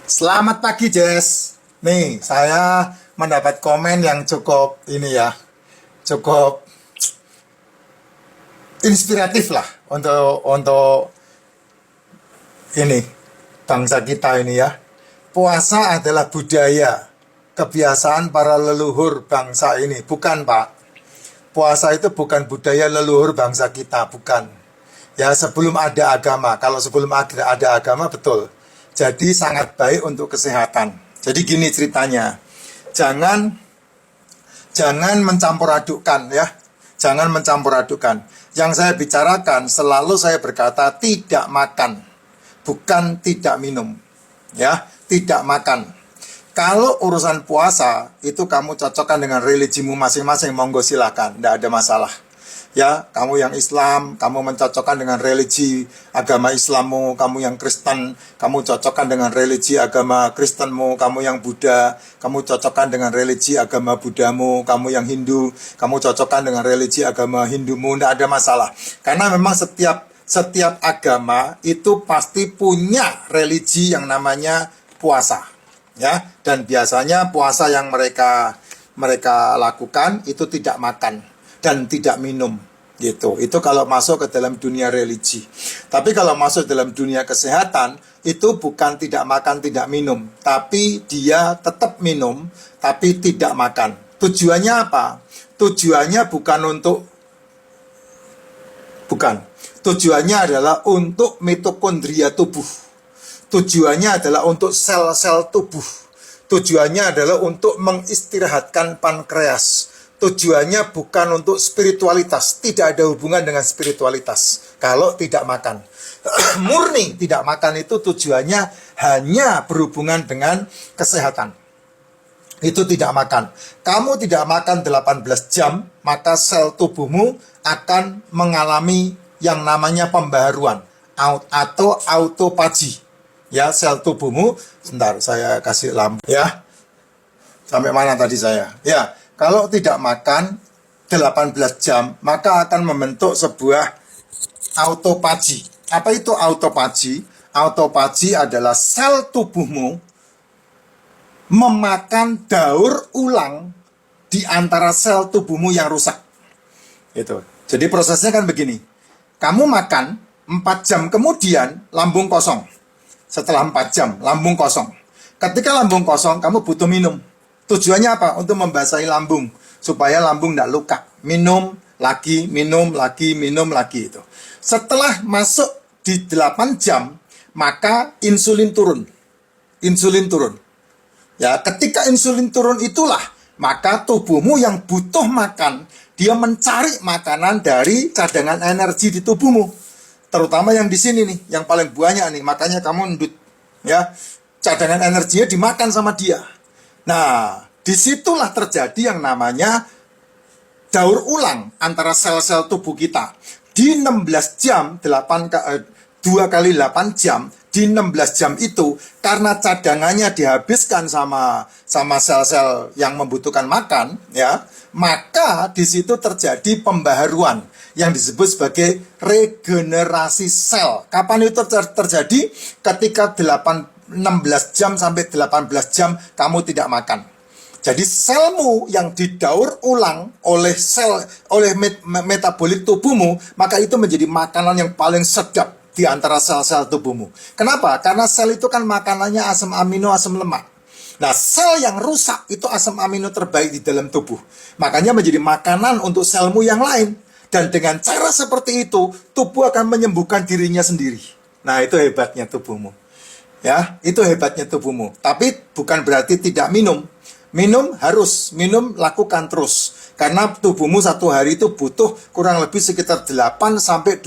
Selamat pagi, Jess. Nih, saya mendapat komen yang cukup ini ya, cukup inspiratif lah untuk ini bangsa kita ini ya. Puasa adalah budaya, kebiasaan para leluhur bangsa ini, bukan Pak. Puasa itu bukan budaya leluhur bangsa kita, bukan. Ya, sebelum ada agama. Kalau sebelum ada agama, betul. Jadi sangat baik untuk kesehatan. Jadi gini ceritanya. Jangan jangan mencampur adukkan ya. Jangan mencampur adukkan. Yang saya bicarakan selalu saya berkata tidak makan, bukan tidak minum. Ya, tidak makan. Kalau urusan puasa itu kamu cocokkan dengan religimu masing-masing, monggo silakan, tidak ada masalah. Ya, kamu yang Islam, kamu mencocokkan dengan religi agama Islammu, kamu yang Kristen, kamu cocokkan dengan religi agama Kristenmu, kamu yang Buddha, kamu cocokkan dengan religi agama Buddhamu, kamu yang Hindu, kamu cocokkan dengan religi agama Hindumu, tidak ada masalah. Karena memang setiap agama itu pasti punya religi yang namanya puasa. Ya, dan biasanya puasa yang mereka lakukan itu tidak makan dan tidak minum gitu. Itu kalau masuk ke dalam dunia religi. Tapi kalau masuk dalam dunia kesehatan itu bukan tidak makan tidak minum, tapi dia tetap minum tapi tidak makan. Tujuannya apa? Tujuannya bukan. Tujuannya adalah untuk mitokondria tubuh. Tujuannya adalah untuk sel-sel tubuh. Tujuannya adalah untuk mengistirahatkan pankreas. Tujuannya bukan untuk spiritualitas. Tidak ada hubungan dengan spiritualitas kalau tidak makan. Murni tidak makan itu tujuannya hanya berhubungan dengan kesehatan. Itu tidak makan. Kamu tidak makan 18 jam, maka sel tubuhmu akan mengalami yang namanya pembaharuan atau autophagy. Ya, sel tubuhmu, sebentar saya kasih lampu ya. Sampai mana tadi saya? Ya, kalau tidak makan 18 jam, maka akan membentuk sebuah autophagy. Apa itu autophagy? Autophagy adalah sel tubuhmu memakan daur ulang di antara sel tubuhmu yang rusak. Itu. Jadi prosesnya kan begini. Kamu makan 4 jam kemudian lambung kosong. Setelah 4 jam, lambung kosong. Ketika lambung kosong, kamu butuh minum. Tujuannya apa? Untuk membasahi lambung. Supaya lambung tidak luka. Minum lagi, minum lagi, minum lagi. Itu. Setelah masuk di 8 jam, maka insulin turun. Insulin turun. Ya, ketika insulin turun itulah, maka tubuhmu yang butuh makan, dia mencari makanan dari cadangan energi di tubuhmu. Terutama yang di sini nih, yang paling banyak nih, makanya kamu ndut, ya, cadangan energinya dimakan sama dia. Nah, disitulah terjadi yang namanya daur ulang antara sel-sel tubuh kita. Di 16 jam, 2 kali 8 jam, di 16 jam itu, karena cadangannya dihabiskan sama sel-sel yang membutuhkan makan, ya, maka di situ terjadi pembaharuan yang disebut sebagai regenerasi sel. Kapan itu terjadi? Ketika 16 jam sampai 18 jam kamu tidak makan. Jadi selmu yang didaur ulang oleh metabolit tubuhmu, maka itu menjadi makanan yang paling sedap di antara sel-sel tubuhmu. Kenapa? Karena sel itu kan makanannya asam amino, asam lemak. Nah, sel yang rusak itu asam amino terbaik di dalam tubuh. Makanya menjadi makanan untuk selmu yang lain. Dan dengan cara seperti itu, tubuh akan menyembuhkan dirinya sendiri. Nah, itu hebatnya tubuhmu. Ya, itu hebatnya tubuhmu. Tapi bukan berarti tidak minum. Minum harus, minum lakukan terus. Karena tubuhmu satu hari itu butuh kurang lebih sekitar 8-12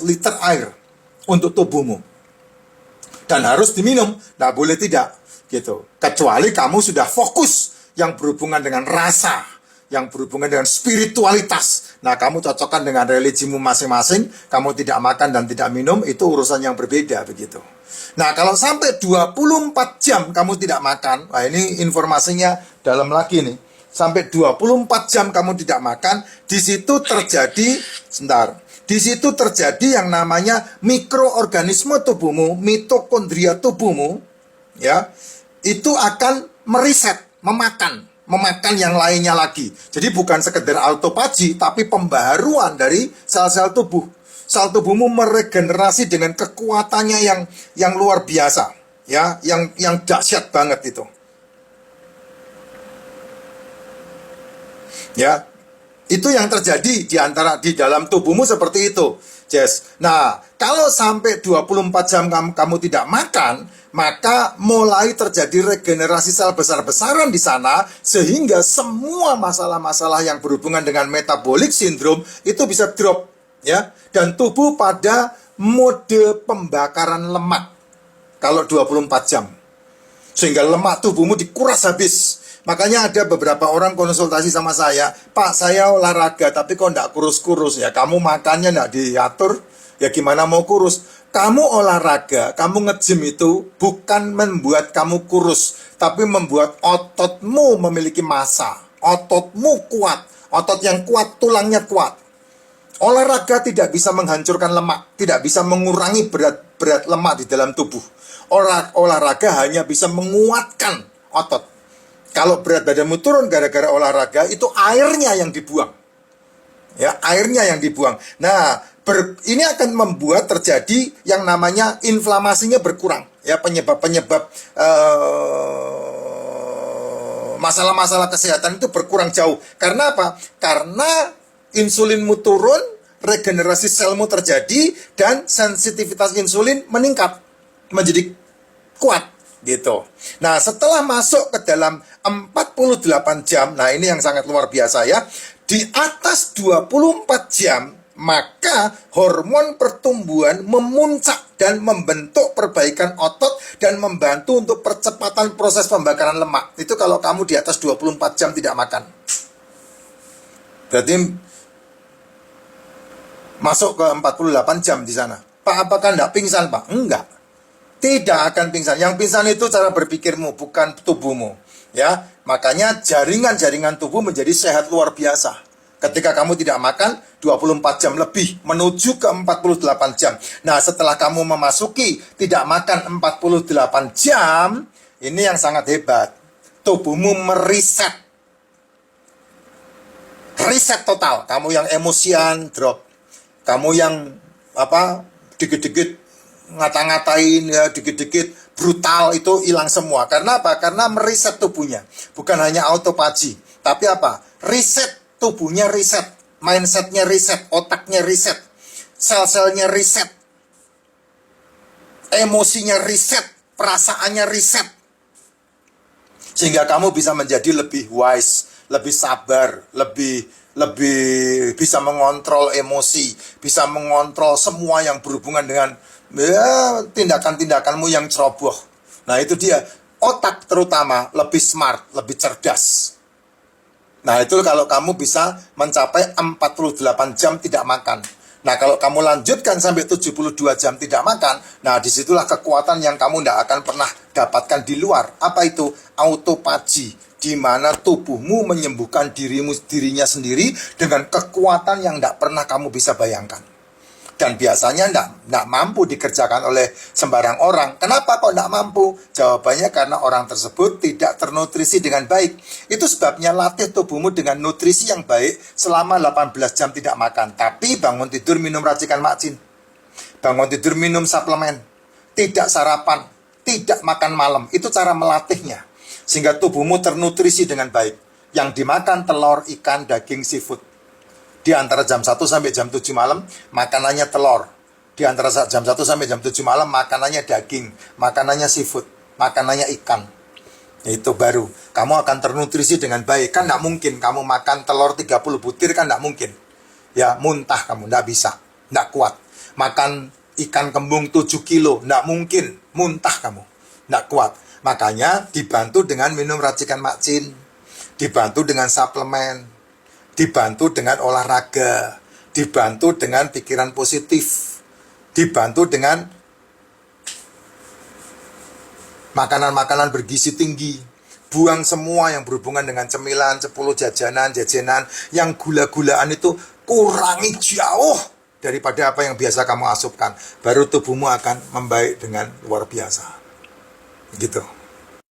liter air untuk tubuhmu. Dan harus diminum, tidak boleh tidak. Gitu. Kecuali kamu sudah fokus yang berhubungan dengan rasa, yang berhubungan dengan spiritualitas. Nah, kamu cocokkan dengan religimu masing-masing, kamu tidak makan dan tidak minum, itu urusan yang berbeda begitu. Nah, kalau sampai 24 jam kamu tidak makan, nah ini informasinya dalam lagi nih. Sampai 24 jam kamu tidak makan, di situ terjadi, di situ terjadi yang namanya mikroorganisme tubuhmu, mitokondria tubuhmu, ya, itu akan memakan yang lainnya lagi. Jadi bukan sekedar autophagy, tapi pembaharuan dari sel-sel tubuh. Sel tubuhmu meregenerasi dengan kekuatannya yang luar biasa, ya, yang dahsyat banget itu. Ya, itu yang terjadi di dalam tubuhmu seperti itu, Jess. Nah, kalau sampai 24 jam kamu tidak makan, maka mulai terjadi regenerasi sel besar-besaran di sana, sehingga semua masalah-masalah yang berhubungan dengan metabolic syndrome itu bisa drop, ya. Dan tubuh pada mode pembakaran lemak kalau 24 jam. Sehingga lemak tubuhmu dikuras habis. Makanya ada beberapa orang konsultasi sama saya, Pak, saya olahraga tapi kok enggak kurus-kurus. Ya kamu makannya enggak diatur, ya gimana mau kurus? Kamu olahraga, kamu nge-gym itu bukan membuat kamu kurus, tapi membuat ototmu memiliki massa. Ototmu kuat, otot yang kuat, tulangnya kuat. Olahraga tidak bisa menghancurkan lemak, tidak bisa mengurangi berat lemak di dalam tubuh. Olahraga hanya bisa menguatkan otot. Kalau berat badanmu turun gara-gara olahraga, itu airnya yang dibuang. Ya, airnya yang dibuang. Nah, ini akan membuat terjadi yang namanya inflamasinya berkurang. Ya, penyebab-penyebab masalah-masalah kesehatan itu berkurang jauh. Karena apa? Karena insulinmu turun, regenerasi selmu terjadi, dan sensitivitas insulin meningkat, menjadi kuat. Gitu. Nah, setelah masuk ke dalam 48 jam, nah ini yang sangat luar biasa ya. Di atas 24 jam, maka hormon pertumbuhan memuncak dan membentuk perbaikan otot dan membantu untuk percepatan proses pembakaran lemak. Itu kalau kamu di atas 24 jam tidak makan. Berarti masuk ke 48 jam di sana. Pak, apakah enggak pingsan, Pak? Enggak. Tidak akan pingsan. Yang pingsan itu cara berpikirmu, bukan tubuhmu. Ya, makanya jaringan-jaringan tubuh menjadi sehat luar biasa. Ketika kamu tidak makan 24 jam lebih menuju ke 48 jam. Nah, setelah kamu memasuki tidak makan 48 jam, ini yang sangat hebat. Tubuhmu meriset. Riset total. Kamu yang emosian drop. Kamu yang dikit-dikit ngata-ngatain, ya, dikit-dikit brutal, itu hilang semua. Karena apa? Karena meriset tubuhnya. Bukan hanya autophagy, tapi apa? Riset tubuhnya, riset, mindsetnya riset, otaknya riset, sel-selnya riset, emosinya riset, perasaannya riset. Sehingga kamu bisa menjadi lebih wise, lebih sabar, lebih bisa mengontrol emosi, bisa mengontrol semua yang berhubungan dengan tindakan-tindakanmu yang ceroboh. Nah, itu dia. Otak terutama lebih smart, lebih cerdas. Nah, itu kalau kamu bisa mencapai 48 jam tidak makan. Nah, kalau kamu lanjutkan sampai 72 jam tidak makan, nah disitulah kekuatan yang kamu tidak akan pernah dapatkan di luar. Apa itu? Autophagy, di mana tubuhmu menyembuhkan dirinya sendiri dengan kekuatan yang tidak pernah kamu bisa bayangkan. Dan biasanya tidak mampu dikerjakan oleh sembarang orang. Kenapa kok tidak mampu? Jawabannya karena orang tersebut tidak ternutrisi dengan baik. Itu sebabnya latih tubuhmu dengan nutrisi yang baik selama 18 jam tidak makan. Tapi bangun tidur minum racikan makcin. Bangun tidur minum suplemen. Tidak sarapan. Tidak makan malam. Itu cara melatihnya. Sehingga tubuhmu ternutrisi dengan baik. Yang dimakan telur, ikan, daging, seafood. Di antara jam 1 sampai jam 7 malam, makanannya telur. Di antara jam 1 sampai jam 7 malam, makanannya daging, makanannya seafood, makanannya ikan. Itu baru. Kamu akan ternutrisi dengan baik. Kan tidak mungkin kamu makan telur 30 butir, kan tidak mungkin. Ya, muntah kamu, tidak bisa. Tidak kuat. Makan ikan kembung 7 kilo, tidak mungkin. Muntah kamu, tidak kuat. Makanya dibantu dengan minum racikan makcin, dibantu dengan suplemen, dibantu dengan olahraga, dibantu dengan pikiran positif, dibantu dengan makanan-makanan bergizi tinggi. Buang semua yang berhubungan dengan cemilan, 10 jajanan yang gula-gulaan itu kurangi jauh daripada apa yang biasa kamu asupkan. Baru tubuhmu akan membaik dengan luar biasa. gitu.